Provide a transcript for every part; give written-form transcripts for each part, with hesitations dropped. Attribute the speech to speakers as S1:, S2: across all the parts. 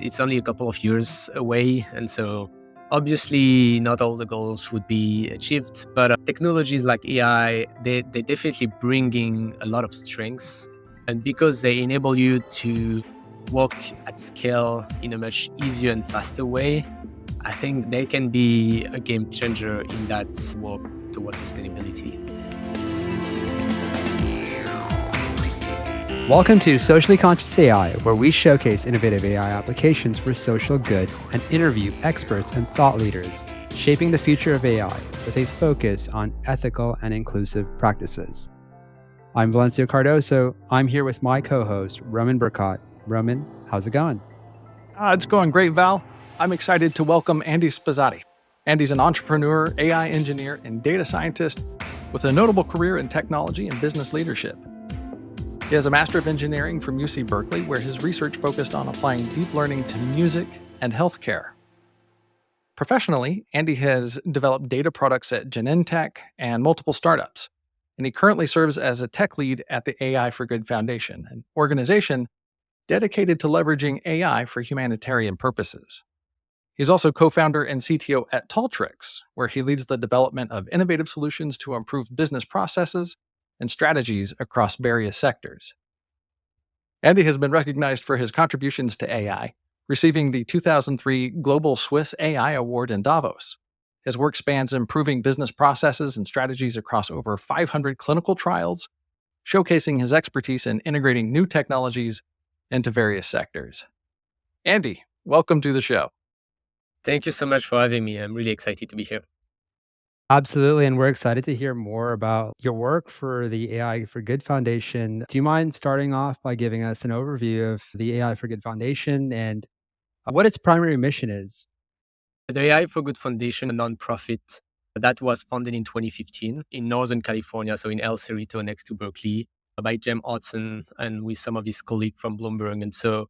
S1: it's only a couple of years away. And so obviously not all the goals would be achieved, but technologies like AI, they definitely bringing a lot of strengths. And because they enable you to work at scale in a much easier and faster way, I think they can be a game changer in that work towards sustainability.
S2: Welcome to Socially Conscious AI, where we showcase innovative AI applications for social good and interview experts and thought leaders, shaping the future of AI with a focus on ethical and inclusive practices. I'm Valencio Cardoso. I'm here with my co-host, Roman Bercot. Roman, how's it going?
S3: It's going great, Val. I'm excited to welcome Andy Spezzatti. Andy's an entrepreneur, AI engineer, and data scientist with a notable career in technology and business leadership. He has a Master of Engineering from UC Berkeley, where his research focused on applying deep learning to music and healthcare. Professionally, Andy has developed data products at Genentech and multiple startups, and he currently serves as a tech lead at the AI for Good Foundation, an organization dedicated to leveraging AI for humanitarian purposes. He's also co-founder and CTO at Taltrics, where he leads the development of innovative solutions to improve business processes and strategies across various sectors. Andy has been recognized for his contributions to AI, receiving the 2003 Global Swiss AI Award in Davos. His work spans improving business processes and strategies across over 500 clinical trials, showcasing his expertise in integrating new technologies into various sectors. Andy, welcome to the show.
S1: Thank you so much for having me. I'm really excited to be here.
S2: Absolutely, and we're excited to hear more about your work for the AI for Good Foundation. Do you mind starting off by giving us an overview of the AI for Good Foundation and what its primary mission is?
S1: The AI for Good Foundation, a nonprofit that was founded in 2015 in Northern California, so in El Cerrito next to Berkeley, by Jem Hodson and with some of his colleagues from Bloomberg. And so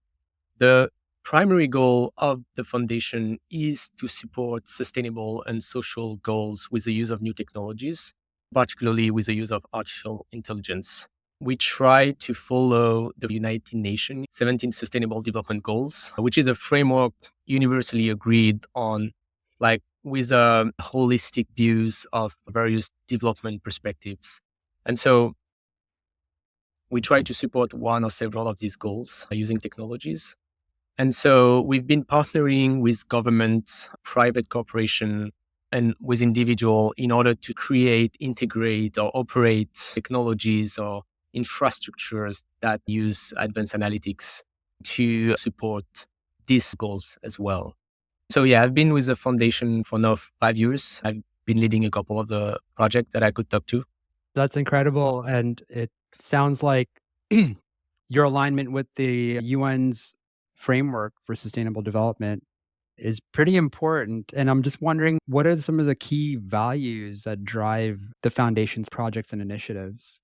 S1: the primary goal of the foundation is to support sustainable and social goals with the use of new technologies, particularly with the use of artificial intelligence. We try to follow the United Nations 17 Sustainable Development Goals, which is a framework universally agreed on, like with holistic views of various development perspectives. And so we try to support one or several of these goals using technologies. And so we've been partnering with government, private corporation, and with individual in order to create, integrate, or operate technologies or infrastructures that use advanced analytics to support these goals as well. So yeah, I've been with the foundation for now 5 years. I've been leading a couple of the projects that I could talk to.
S2: That's incredible. And it sounds like your alignment with the UN's framework for sustainable development is pretty important. And I'm just wondering, what are some of the key values that drive the foundation's projects and initiatives?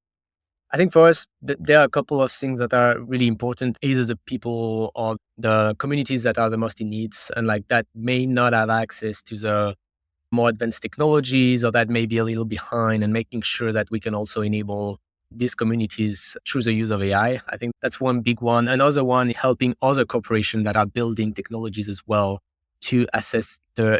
S1: I think for us, there are a couple of things that are really important. Either the people or the communities that are the most in needs and like that may not have access to the more advanced technologies or that may be a little behind, and making sure that we can also enable these communities through the use of AI. I think that's one big one. Another one, helping other corporations that are building technologies as well to assess how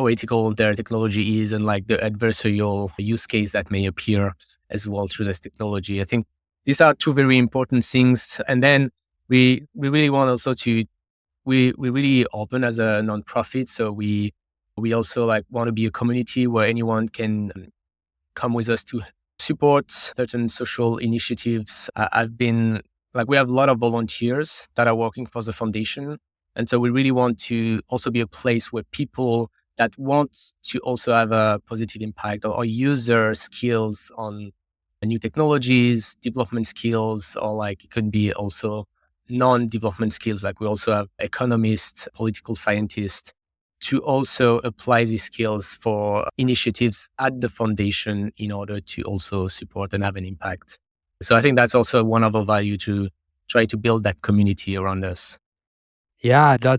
S1: ethical their technology is and like the adversarial use case that may appear as well through this technology. I think these are two very important things. And then we really want also to, we really open as a nonprofit. So we also like want to be a community where anyone can come with us to support certain social initiatives. We have a lot of volunteers that are working for the foundation. And so we really want to also be a place where people that want to also have a positive impact or use their skills on new technologies, development skills, or like it could be also non-development skills. Like we also have economists, political scientists, to also apply these skills for initiatives at the foundation in order to also support and have an impact. So I think that's also one of our value, to try to build that community around us.
S2: Yeah, that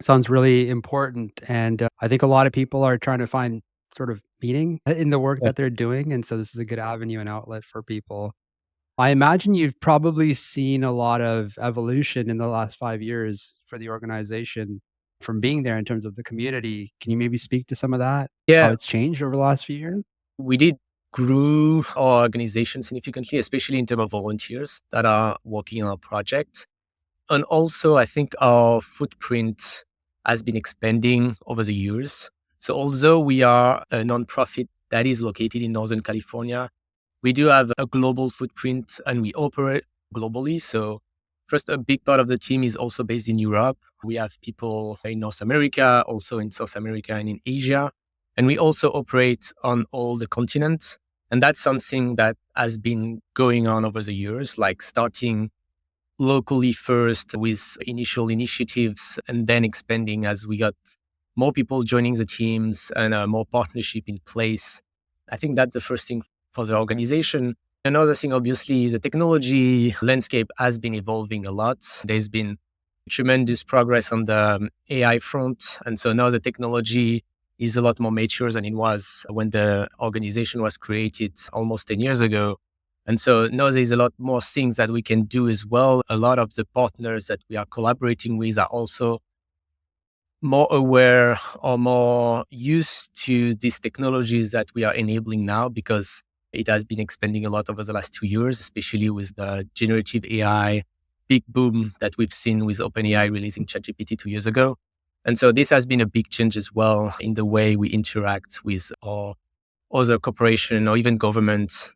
S2: sounds really important. And I think a lot of people are trying to find sort of meaning in the work that they're doing. And so this is a good avenue and outlet for people. I imagine you've probably seen a lot of evolution in the last 5 years for the organization from being there in terms of the community. Can you maybe speak to some of that? How
S1: Yeah,
S2: it's changed over the last few years?
S1: we did grew our organization significantly, especially in terms of volunteers that are working on our project. And also, I think our footprint has been expanding over the years. So, although we are a nonprofit that is located in Northern California, we do have a global footprint and we operate globally. So, first, a big part of the team is also based in Europe. We have people in North America, also in South America and in Asia. And we also operate on all the continents. And that's something that has been going on over the years, like starting locally first with initial initiatives and then expanding as we got more people joining the teams and more partnership in place. I think that's the first thing for the organization. Another thing, obviously, the technology landscape has been evolving a lot. There's been tremendous progress on the AI front. And so now the technology is a lot more mature than it was when the organization was created almost 10 years ago. And so now there's a lot more things that we can do as well. A lot of the partners that we are collaborating with are also more aware or more used to these technologies that we are enabling now because it has been expanding a lot over the last 2 years, especially with the generative AI big boom that we've seen with OpenAI releasing ChatGPT 2 years ago. And so this has been a big change as well in the way we interact with our other corporation or even governments.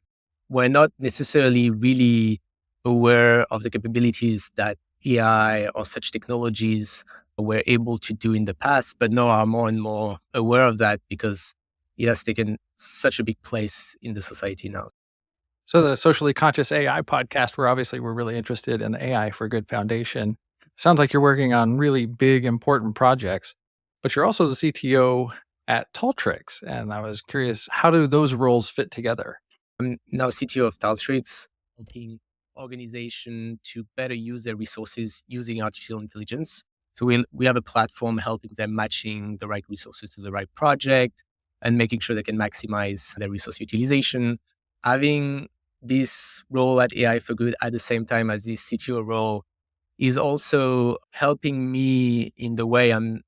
S1: We're not necessarily really aware of the capabilities that AI or such technologies were able to do in the past, but now are more and more aware of that because it has taken such a big place in the society now.
S3: So the Socially Conscious AI podcast, we're really interested in the AI for Good Foundation. Sounds like you're working on really big, important projects, but you're also the CTO at Taltrics. And I was curious, how do those roles fit together?
S1: I'm now CTO of Taltrics, helping organization to better use their resources using artificial intelligence. So we have a platform helping them matching the right resources to the right project and making sure they can maximize their resource utilization. Having this role at AI for Good at the same time as this CTO role is also helping me in the way I'm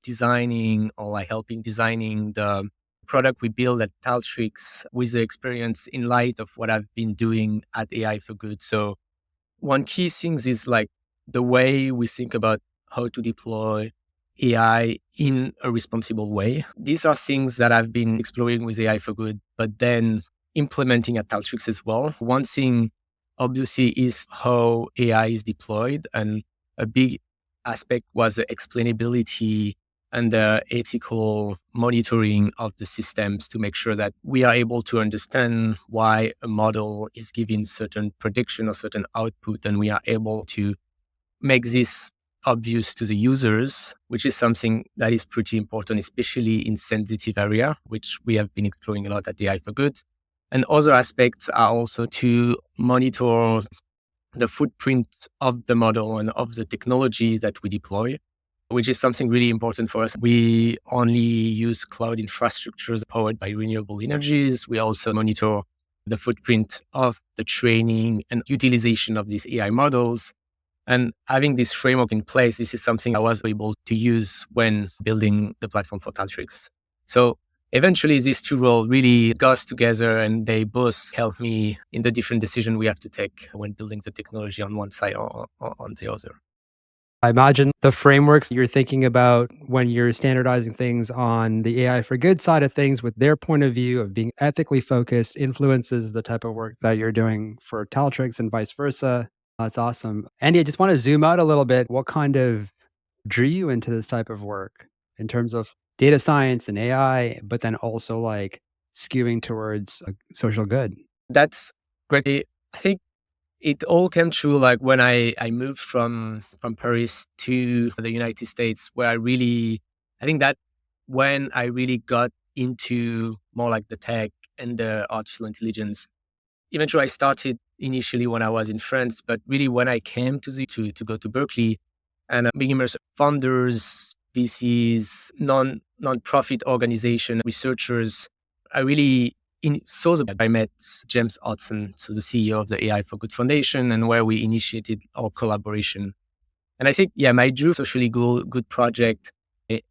S1: designing or like helping designing the product we build at Taltrix with the experience in light of what I've been doing at AI for Good. So one key thing is like the way we think about how to deploy AI in a responsible way. These are things that I've been exploring with AI for Good, but then implementing at Taltrix as well. One thing obviously is how AI is deployed, and a big aspect was the explainability and the ethical monitoring of the systems to make sure that we are able to understand why a model is giving certain prediction or certain output, and we are able to make this obvious to the users, which is something that is pretty important, especially in sensitive area, which we have been exploring a lot at AI for Good. And other aspects are also to monitor the footprint of the model and of the technology that we deploy, which is something really important for us. We only use cloud infrastructures powered by renewable energies. We also monitor the footprint of the training and utilization of these AI models. And having this framework in place, this is something I was able to use when building the platform for Taltrix. So eventually these two roles really goes together and they both help me in the different decisions we have to take when building the technology on one side or on the other.
S2: I imagine the frameworks you're thinking about when you're standardizing things on the AI for Good side of things with their point of view of being ethically focused influences the type of work that you're doing for Taltrix and vice versa. That's awesome. Andy, I just want to zoom out a little bit. What kind of drew you into this type of work in terms of data science and AI, but then also like skewing towards social good?
S1: That's great. I think it all came true like when I moved from Paris to the United States, where I think that when I really got into more like the tech and the artificial intelligence. Eventually, I started initially when I was in France, but really when I came to go to Berkeley and being immersed founders, VCs, non-profit organization, researchers, I really I met James Hodson, so the CEO of the AI for Good Foundation, and where we initiated our collaboration. And I think, my Drew Socially Good project, I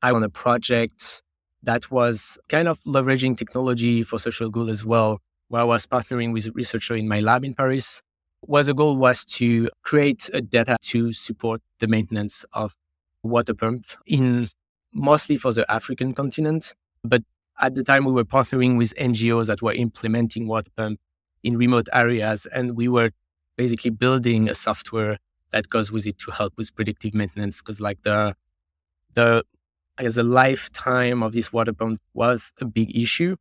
S1: on a project that was kind of leveraging technology for social good as well, where I was partnering with a researcher in my lab in Paris. The goal was to create a data to support the maintenance of water pump mostly for the African continent. But at the time we were partnering with NGOs that were implementing water pump in remote areas. And we were basically building a software that goes with it to help with predictive maintenance. Because like the lifetime of this water pump was a big issue.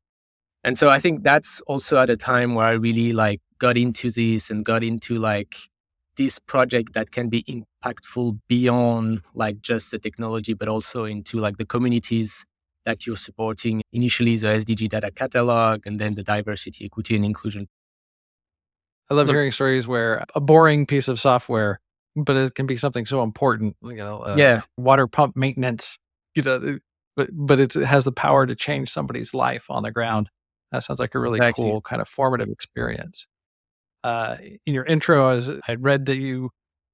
S1: And so I think that's also at a time where I really got into this and got into this project that can be impactful beyond just the technology, but also into the communities that you're supporting. Initially the SDG Data Catalog, and then the diversity, equity, and inclusion.
S3: I love hearing stories where a boring piece of software, but it can be something so important, water pump maintenance, but it has the power to change somebody's life on the ground. That sounds like a really cool kind of formative experience. In your intro, I'd read that you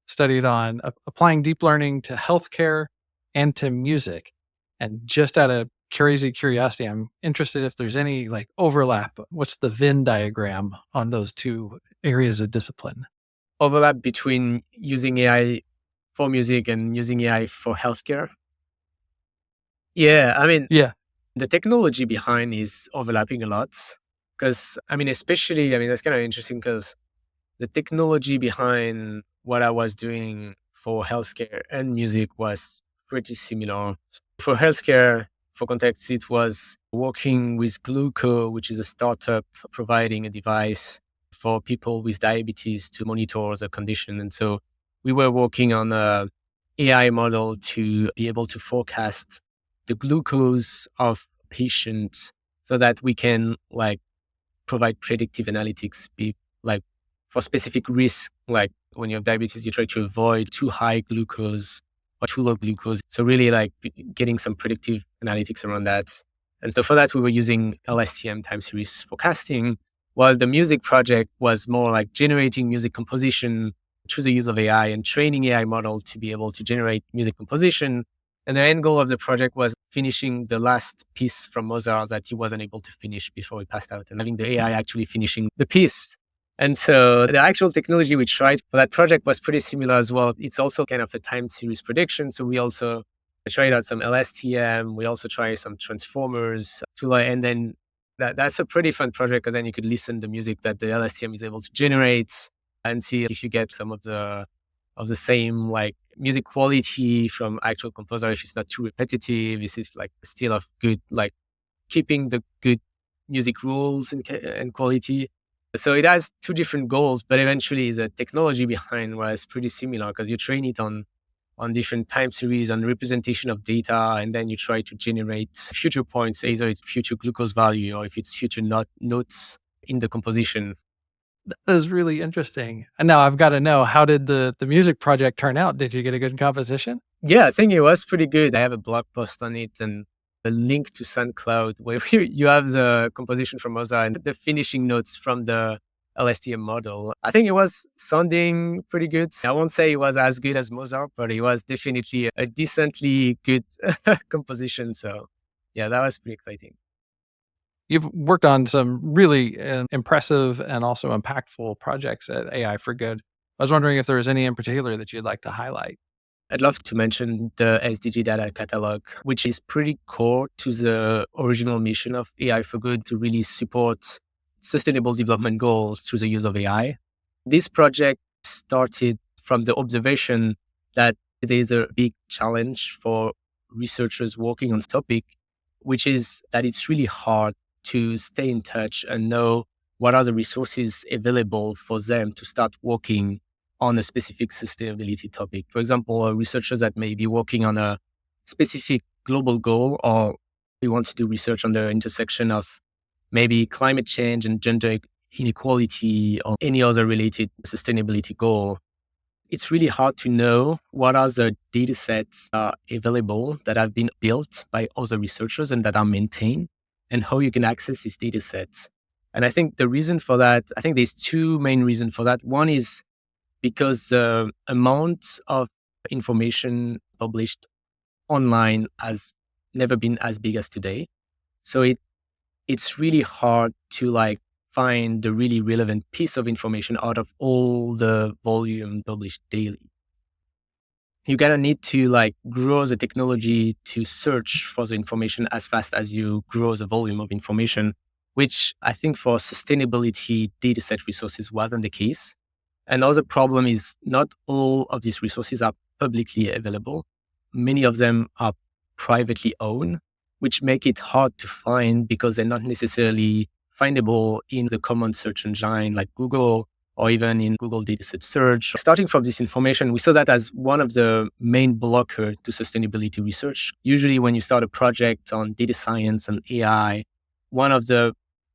S3: studied on applying deep learning to healthcare and to music. And just out of curiosity, I'm interested if there's any overlap. What's the Venn diagram on those two areas of discipline?
S1: Overlap between using AI for music and using AI for healthcare? Yeah, the technology behind is overlapping a lot. Because, especially, that's kind of interesting because the technology behind what I was doing for healthcare and music was pretty similar. For healthcare, for context, it was working with Gluco, which is a startup providing a device for people with diabetes to monitor the condition. And so we were working on a AI model to be able to forecast the glucose of patients so that we can provide predictive analytics for specific risk. Like when you have diabetes, you try to avoid too high glucose or too low glucose. So really getting some predictive analytics around that. And so for that, we were using LSTM time series forecasting, while the music project was more generating music composition through the use of AI and training AI model to be able to generate music composition. And the end goal of the project was finishing the last piece from Mozart that he wasn't able to finish before he passed out, and having the AI actually finishing the piece. And so the actual technology we tried for that project was pretty similar as well. It's also kind of a time series prediction. So we also tried out some LSTM. We also tried some transformers and then that's a pretty fun project because then you could listen to music that the LSTM is able to generate and see if you get some of the same music quality from actual composer, if it's not too repetitive, this is still of good, keeping the good music rules and quality. So it has two different goals, but eventually the technology behind was pretty similar because you train it on different time series and representation of data, and then you try to generate future points, either it's future glucose value or if it's future notes in the composition.
S3: That is really interesting. And now I've got to know, how did the music project turn out? Did you get a good composition?
S1: Yeah, I think it was pretty good. I have a blog post on it and a link to SoundCloud where you have the composition from Mozart and the finishing notes from the LSTM model. I think it was sounding pretty good. I won't say it was as good as Mozart, but it was definitely a decently good composition. So yeah, that was pretty exciting.
S3: You've worked on some really impressive and also impactful projects at AI for Good. I was wondering if there was any in particular that you'd like to highlight.
S1: I'd love to mention the SDG Data Catalog, which is pretty core to the original mission of AI for Good to really support sustainable development goals through the use of AI. This project started from the observation that there is a big challenge for researchers working on this topic, which is that it's really hard to stay in touch and know what are the resources available for them to start working on a specific sustainability topic. For example, researchers that may be working on a specific global goal, or they want to do research on the intersection of maybe climate change and gender inequality or any other related sustainability goal. It's really hard to know what are the data sets available that have been built by other researchers and that are maintained. and how you can access these data sets. And I think the reason for that, I think there's two main reasons for that. One is because the amount of information published online has never been as big as today. So it's really hard to like find the really relevant piece of information out of all the volume published daily. You're gonna need to like grow the technology to search for the information as fast as you grow the volume of information, which I think for sustainability dataset resources wasn't the case. Another problem is not all of these resources are publicly available. Many of them are privately owned, which make it hard to find because they're not necessarily findable in the common search engine like Google or even in Google Dataset Search. Starting from this information, we saw that as one of the main blockers to sustainability research. Usually when you start a project on data science and AI, one of the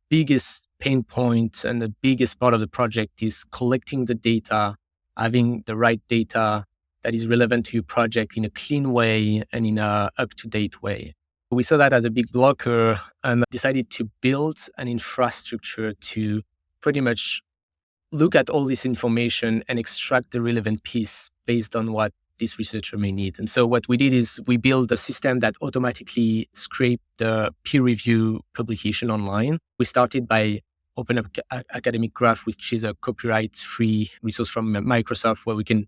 S1: biggest pain points and the biggest part of the project is collecting the data, having the right data that is relevant to your project in a clean way and in a up-to-date way. We saw that as a big blocker and decided to build an infrastructure to pretty much look at all this information and extract the relevant piece based on what this researcher may need. And so what we did is we built a system that automatically scraped the peer review publication online. We started by Open Academic Graph, which is a copyright-free resource from Microsoft where we can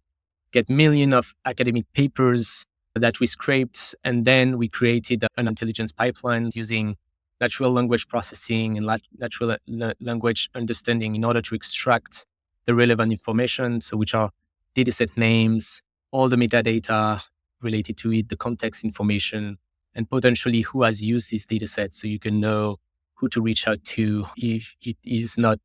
S1: get millions of academic papers that we scraped. And then we created an intelligence pipeline using natural language processing and natural language understanding in order to extract the relevant information. So which are dataset names, all the metadata related to it, the context information, and potentially who has used this dataset so you can know who to reach out to if it is not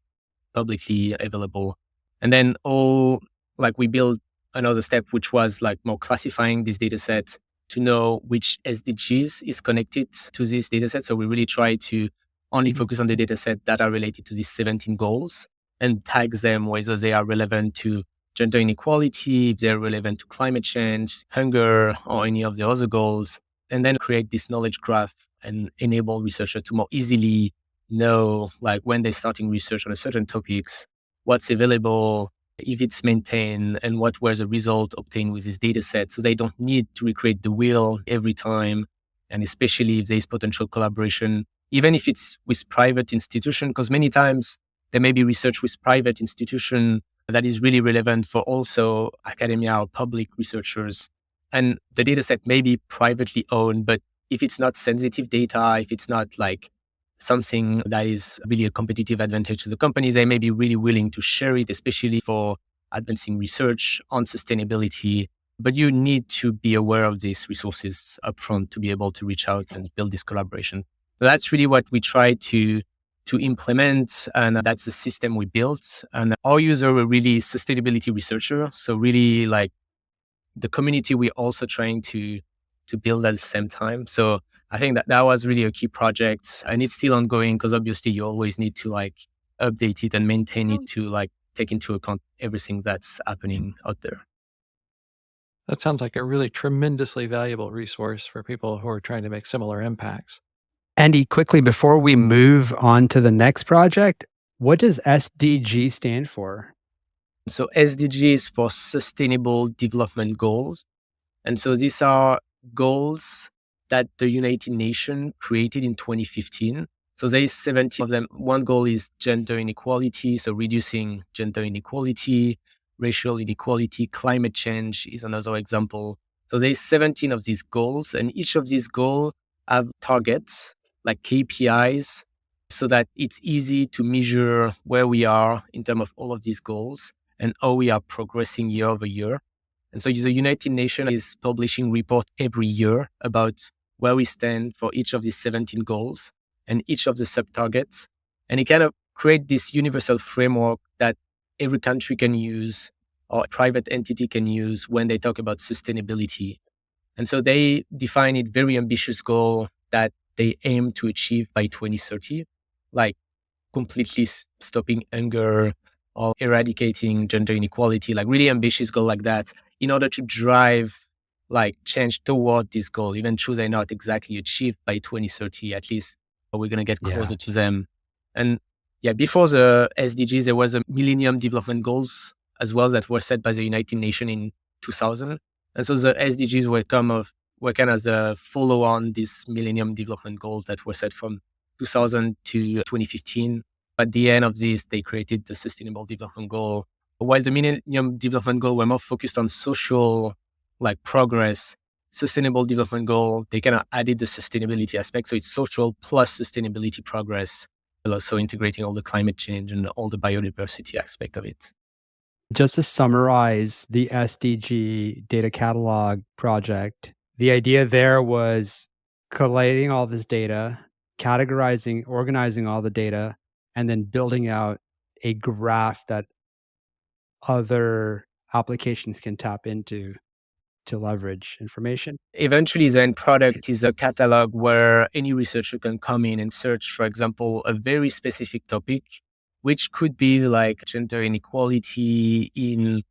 S1: publicly available. And then we built another step, which was like more classifying these datasets to know which SDGs is connected to this dataset. So we really try to only focus on the dataset that are related to these 17 goals and tag them whether they are relevant to gender inequality, if they're relevant to climate change, hunger, or any of the other goals, and then create this knowledge graph and enable researchers to more easily know, like when they're starting research on a certain topics, what's available, if it's maintained, and what were the results obtained with this data set. So they don't need to recreate the wheel every time. And especially if there's potential collaboration, even if it's with private institution, because many times there may be research with private institution that is really relevant for also academia or public researchers. And the data set may be privately owned, but if it's not sensitive data, if it's not like something that is really a competitive advantage to the company, they may be really willing to share it, especially for advancing research on sustainability. But you need to be aware of these resources upfront to be able to reach out and build this collaboration. So that's really what we try to implement, and that's the system we built. And our users were really sustainability researcher, so really like the community we're also trying to build at the same time. So I think that was really a key project, and it's still ongoing because obviously you always need to like update it and maintain it to like take into account everything that's happening out there.
S3: That sounds like a really tremendously valuable resource for people who are trying to make similar impacts.
S2: Andy, quickly before we move on to the next project, what does SDG stand for?
S1: So SDG is for Sustainable Development Goals. And so these are goals that the United Nations created in 2015. So there is 17 of them. One goal is gender inequality, so reducing gender inequality, racial inequality, climate change is another example. So there's 17 of these goals, and each of these goals have targets, like KPIs, so that it's easy to measure where we are in terms of all of these goals and how we are progressing year over year. And so the United Nations is publishing report every year about where we stand for each of these 17 goals and each of the sub-targets. And it kind of create this universal framework that every country can use or a private entity can use when they talk about sustainability. And so they define it very ambitious goal that they aim to achieve by 2030, like completely stopping hunger or eradicating gender inequality, like really ambitious goal like that, in order to drive like change toward this goal, even though they're not exactly achieved by 2030, at least but we're going to get
S2: Yeah.
S1: closer to them. And yeah, before the SDGs, there was a Millennium Development Goals as well that were set by the United Nations in 2000. And so the SDGs were kind of as a follow-on these Millennium Development Goals that were set from 2000 to 2015. At the end of this, they created the Sustainable Development Goal. While the Millennium Development Goal were more focused on social like progress, Sustainable Development Goal, they kind of added the sustainability aspect. So it's social plus sustainability progress, also integrating all the climate change and all the biodiversity aspect of it.
S2: Just to summarize the SDG Data Catalog project, the idea there was collating all this data, categorizing, organizing all the data, and then building out a graph that other applications can tap into to leverage information.
S1: Eventually, the end product is a catalog where any researcher can come in and search, for example, a very specific topic, which could be like gender inequality in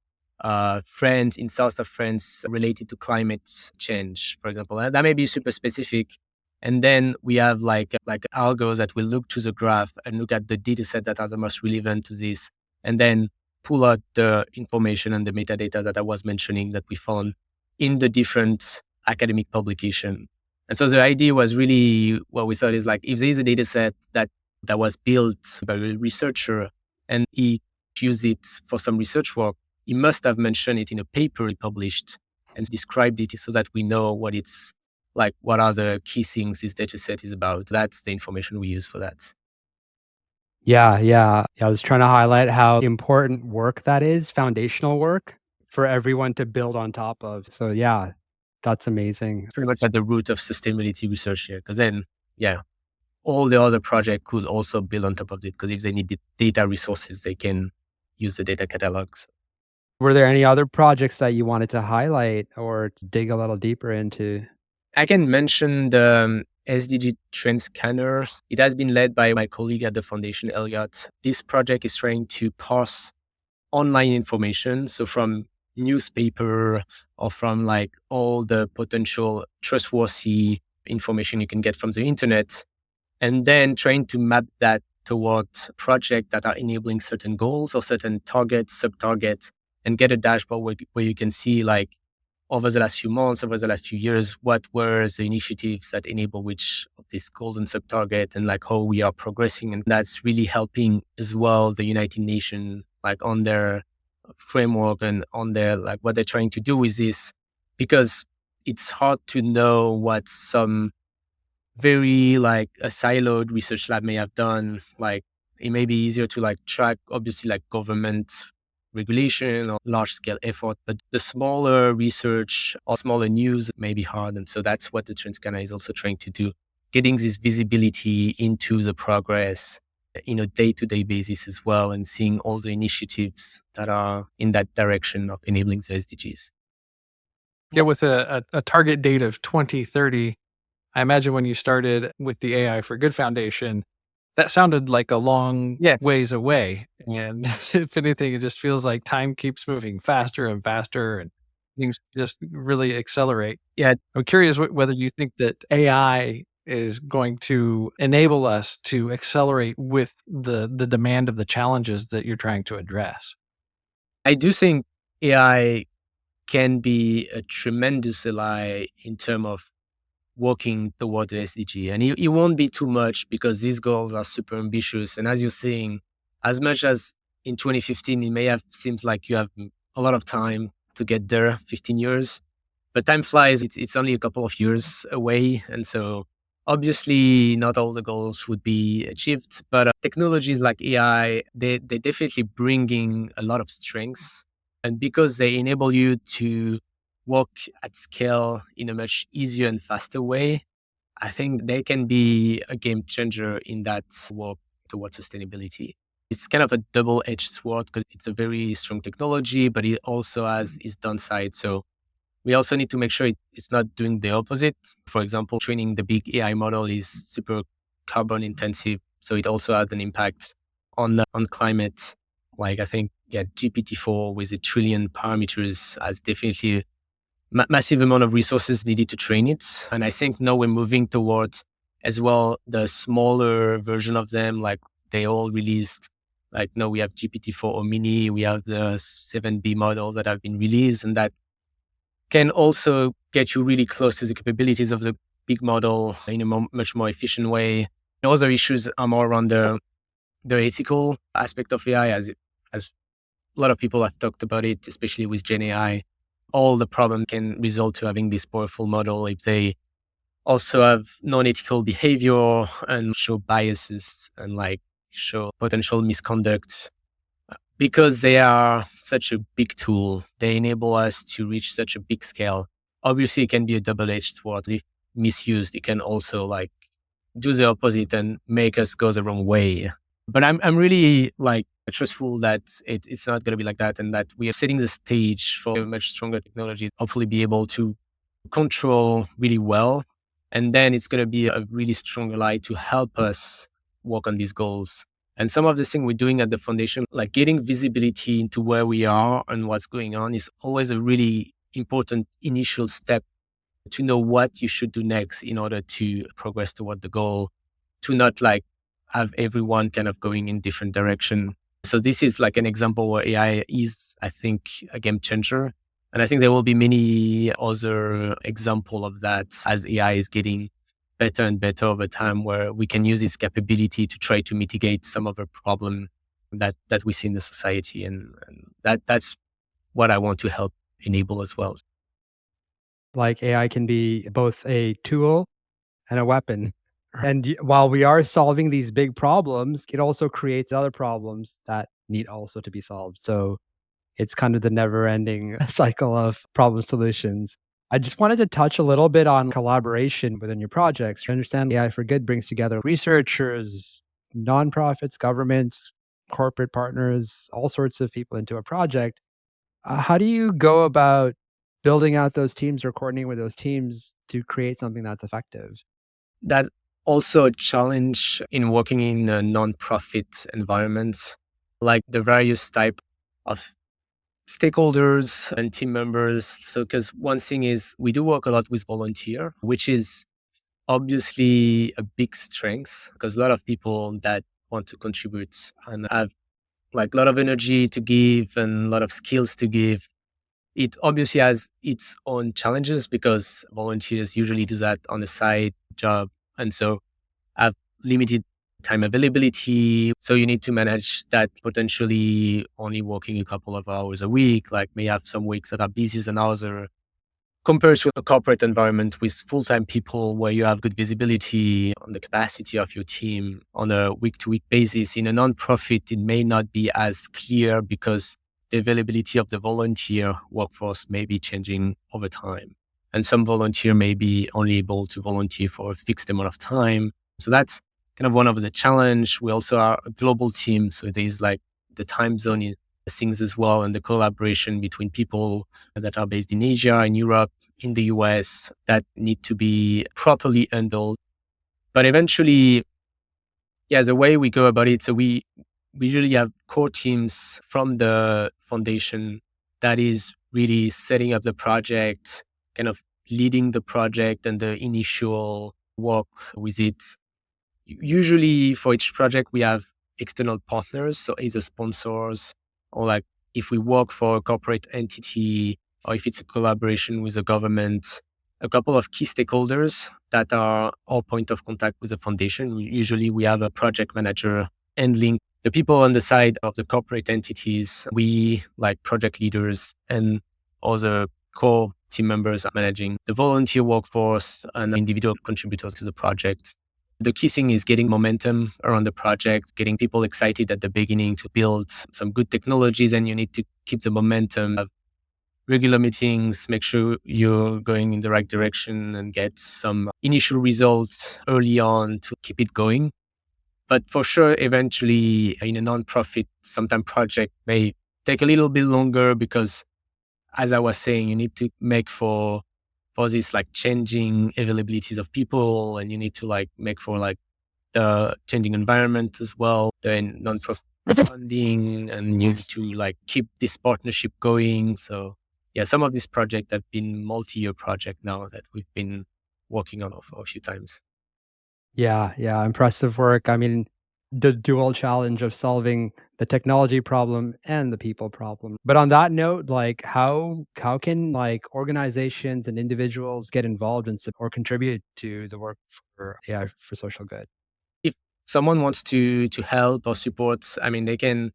S1: France, in south of France, related to climate change, for example. And that may be super specific. And then we have like algos that will look to the graph and look at the data set that are the most relevant to this, and then pull out the information and the metadata that I was mentioning that we found in the different academic publication. And so the idea was really what we thought is like, if there is a data set that was built by a researcher and he used it for some research work, he must have mentioned it in a paper he published and described it so that we know what it's like, what are the key things this data set is about. That's the information we use for that.
S2: Yeah. I was trying to highlight how important work that is, foundational work for everyone to build on top of. So yeah, that's amazing.
S1: It's pretty much at the root of sustainability research here. Because then, yeah, all the other projects could also build on top of it. Because if they need the data resources, they can use the data catalogs.
S2: Were there any other projects that you wanted to highlight or dig a little deeper into?
S1: I can mention the SDG Trend Scanner. It has been led by my colleague at the Foundation, Elliot. This project is trying to parse online information. So from newspaper or from like all the potential trustworthy information you can get from the internet, and then trying to map that towards projects that are enabling certain goals or certain targets, sub-targets, and get a dashboard where you can see like over the last few months, over the last few years, what were the initiatives that enable which of these goals and sub-target, and like how we are progressing. And that's really helping as well the United Nations, like on their framework and on their, like what they're trying to do with this, because it's hard to know what some very like a siloed research lab may have done. Like it may be easier to like track, obviously, like government regulation or large scale effort, but the smaller research or smaller news may be hard. And so that's what the Trend Scanner is also trying to do, getting this visibility into the progress in a day-to-day basis as well, and seeing all the initiatives that are in that direction of enabling the SDGs.
S3: Yeah, with a target date of 2030, I imagine when you started with the AI for Good Foundation, that sounded like a long ways away. And if anything, it just feels like time keeps moving faster and faster and things just really accelerate.
S1: Yeah.
S3: I'm curious whether you think that AI is going to enable us to accelerate with the demand of the challenges that you're trying to address.
S1: I do think AI can be a tremendous ally in terms of working toward the SDG. And it won't be too much because these goals are super ambitious. And as you're saying, as much as in 2015, it may have seemed like you have a lot of time to get there, 15 years, but time flies. It's only a couple of years away. And so obviously not all the goals would be achieved, but technologies like AI, they're definitely bringing a lot of strengths. And because they enable you to work at scale in a much easier and faster way, I think they can be a game changer in that work towards sustainability. It's kind of a double-edged sword because it's a very strong technology, but it also has its downside. So we also need to make sure it's not doing the opposite. For example, training the big AI model is super carbon intensive. So it also has an impact on climate. Like I think, GPT-4 with 1 trillion parameters has definitely massive amount of resources needed to train it. And I think now we're moving towards as well, the smaller version of them, like they all released, like now we have GPT-4 Mini, we have the 7B model that have been released, and that can also get you really close to the capabilities of the big model in a much more efficient way. Other issues are more around the ethical aspect of AI, as a lot of people have talked about it, especially with Gen AI. All the problem can result to having this powerful model if they also have non-ethical behavior and show biases and like show potential misconduct. Because they are such a big tool, they enable us to reach such a big scale. Obviously, it can be a double-edged sword. If misused, it can also like do the opposite and make us go the wrong way. But I'm really like trustful that it's not going to be like that, and that we are setting the stage for a much stronger technology. Hopefully, be able to control really well, and then it's going to be a really strong ally to help us work on these goals. And some of the things we're doing at the foundation, like getting visibility into where we are and what's going on, is always a really important initial step to know what you should do next in order to progress toward the goal, to not like have everyone kind of going in different direction. So this is like an example where AI is, I think, a game changer. And I think there will be many other examples of that as AI is getting better and better over time, where we can use its capability to try to mitigate some of the problem that we see in the society. And that's what I want to help enable as well.
S2: Like AI can be both a tool and a weapon. And while we are solving these big problems, it also creates other problems that need also to be solved. So it's kind of the never ending cycle of problem solutions. I just wanted to touch a little bit on collaboration within your projects. You understand AI for Good brings together researchers, nonprofits, governments, corporate partners, all sorts of people into a project. How do you go about building out those teams or coordinating with those teams to create something that's effective?
S1: That's also a challenge in working in a non-profit environment, like the various type of stakeholders and team members. So, because one thing is we do work a lot with volunteer, which is obviously a big strength because a lot of people that want to contribute and have like a lot of energy to give and a lot of skills to give. It obviously has its own challenges because volunteers usually do that on a side job. And so have limited time availability. So you need to manage that potentially only working a couple of hours a week, like may have some weeks that are busier than others, compared to a corporate environment with full-time people where you have good visibility on the capacity of your team on a week-to-week basis. In a nonprofit, it may not be as clear because the availability of the volunteer workforce may be changing over time. And some volunteer may be only able to volunteer for a fixed amount of time. So that's kind of one of the challenge. We also are a global team. So there's like the time zone things as well, and the collaboration between people that are based in Asia, in Europe, in the US, that need to be properly handled. But eventually, the way we go about it, so we usually have core teams from the foundation that is really setting up the project, kind of leading the project and the initial work with it. Usually for each project, we have external partners, so either sponsors or like if we work for a corporate entity or if it's a collaboration with the government, a couple of key stakeholders that are our point of contact with the foundation. Usually we have a project manager handling the people on the side of the corporate entities. We, like project leaders and other core team members, are managing the volunteer workforce and individual contributors to the project. The key thing is getting momentum around the project, getting people excited at the beginning to build some good technologies, and you need to keep the momentum of regular meetings, make sure you're going in the right direction and get some initial results early on to keep it going. But for sure, eventually in a nonprofit, sometimes project may take a little bit longer because, as I was saying, you need to make for this like changing availabilities of people, and you need to like make for like the changing environment as well, then non-profit funding, and you need to like keep this partnership going. So some of these projects have been multi-year project now that we've been working on for a few times.
S2: Yeah, impressive work. I mean, the dual challenge of solving the technology problem and the people problem. But on that note, like how can like organizations and individuals get involved and or contribute to the work for AI for social good?
S1: If someone wants to help or support, I mean, they can,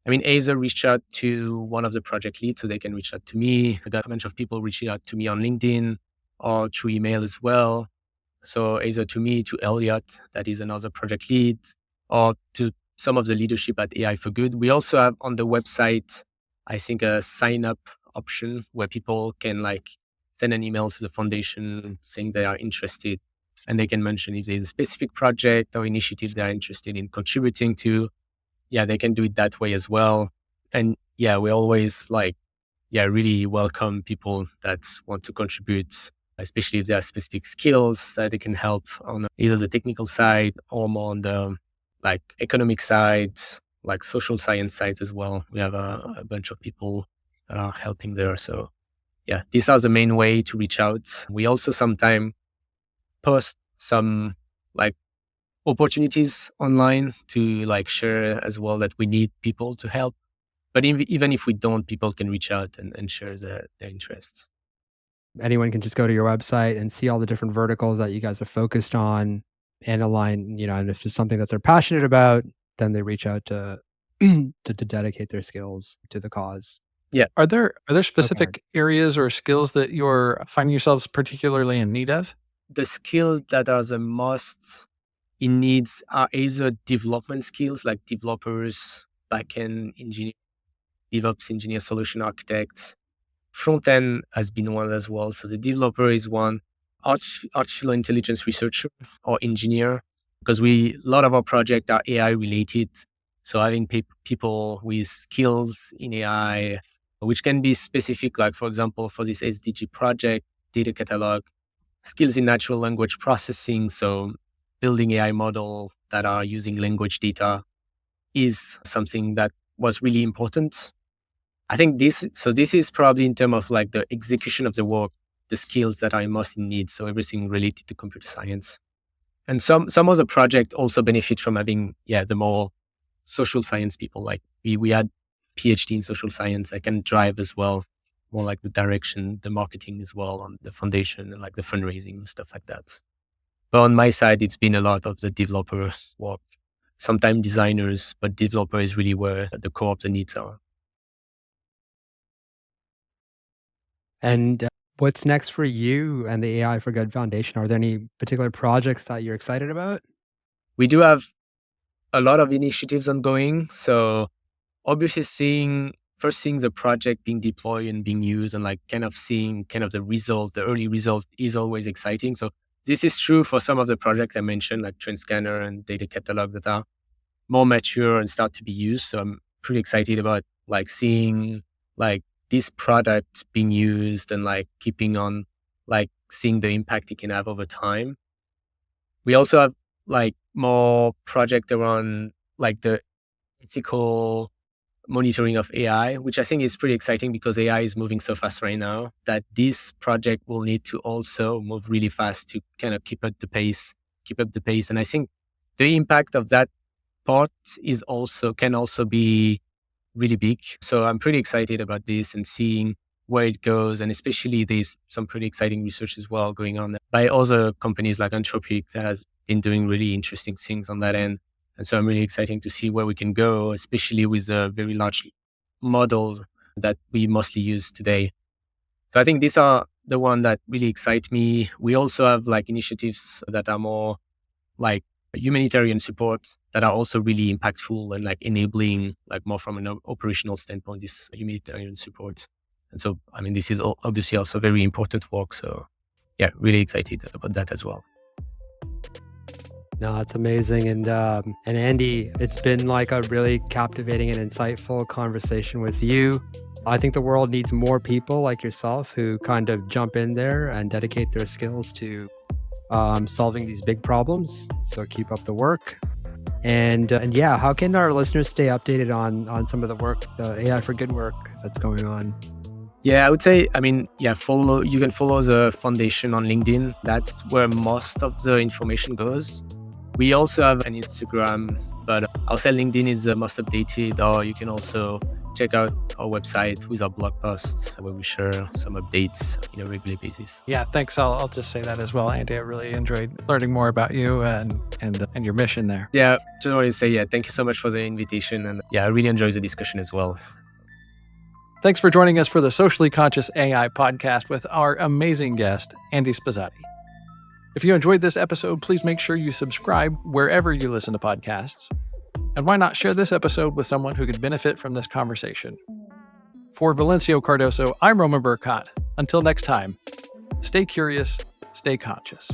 S1: I mean, either reach out to one of the project leads, so they can reach out to me. I got a bunch of people reaching out to me on LinkedIn or through email as well. So either to me, to Elliot, that is another project lead, or to some of the leadership at AI for Good. We also have on the website, I think, a sign up option where people can like send an email to the foundation saying they are interested, and they can mention if there's a specific project or initiative they're interested in contributing to. Yeah, they can do it that way as well. And yeah, we always like, yeah, really welcome people that want to contribute, especially if there are specific skills that they can help on either the technical side or more on the like economic side, like social science side as well. We have a bunch of people that are helping there. So yeah, these are the main way to reach out. We also sometimes post some like opportunities online to like share as well, that we need people to help. But even if we don't, people can reach out and share their interests.
S2: Anyone can just go to your website and see all the different verticals that you guys are focused on and align, and if there's something that they're passionate about, then they reach out to to dedicate their skills to the cause.
S1: Yeah.
S3: Are there
S2: Okay.
S3: specific areas or skills that you're finding yourselves particularly in need of?
S1: The skills that are the most in needs are either development skills like developers, backend engineer, DevOps engineer, solution architects. Front end has been one as well. So the developer is one, artificial intelligence researcher or engineer, because a lot of our projects are AI related. So having people with skills in AI, which can be specific, like for example, for this SDG project, data catalog, skills in natural language processing. So building AI model that are using language data is something that was really important. I think this is probably in terms of like the execution of the work, the skills that are most in need. So everything related to computer science. And some of the project also benefit from having, the more social science people. Like we had PhD in social science. I can drive as well, more like the direction, the marketing as well on the foundation and like the fundraising and stuff like that. But on my side, it's been a lot of the developers work, sometimes designers, but developer is really where the core of the needs are.
S2: And what's next for you and the AI for Good Foundation? Are there any particular projects that you're excited about?
S1: We do have a lot of initiatives ongoing. So obviously seeing the project being deployed and being used, and like kind of seeing kind of the result, the early result is always exciting. So this is true for some of the projects I mentioned, like Trend Scanner and Data Catalog, that are more mature and start to be used. So I'm pretty excited about like seeing like this product being used and like keeping on, like seeing the impact it can have over time. We also have like more project around like the ethical monitoring of AI, which I think is pretty exciting because AI is moving so fast right now that this project will need to also move really fast to kind of keep up the pace. And I think the impact of that part can also be really big. So I'm pretty excited about this and seeing where it goes. And especially there's some pretty exciting research as well going on by other companies like Anthropic that has been doing really interesting things on that end. And so I'm really excited to see where we can go, especially with a very large model that we mostly use today. So I think these are the one that really excite me. We also have like initiatives that are more like humanitarian support that are also really impactful and like enabling like more from an operational standpoint, this humanitarian support. And so, I mean, this is obviously also very important work. So yeah, really excited about that as well.
S2: No, it's amazing. And Andy, it's been like a really captivating and insightful conversation with you. I think the world needs more people like yourself who kind of jump in there and dedicate their skills to solving these big problems. So keep up the work. And yeah, how can our listeners stay updated on some of the work, the AI for Good work that's going on?
S1: Yeah, I would say, I mean, you can follow the foundation on LinkedIn. That's where most of the information goes. We also have an Instagram, but I'll say LinkedIn is the most updated, or you can also check out our website with our blog posts where we share some updates on a regular basis.
S3: Yeah, thanks. I'll just say that as well, Andy. I really enjoyed learning more about you and your mission there.
S1: Yeah, just wanted to say, thank you so much for the invitation. And I really enjoyed the discussion as well.
S3: Thanks for joining us for the Socially Conscious AI podcast with our amazing guest, Andy Spezzatti. If you enjoyed this episode, please make sure you subscribe wherever you listen to podcasts. And why not share this episode with someone who could benefit from this conversation? For Valencio Cardoso, I'm Roman Bercot. Until next time, stay curious, stay conscious.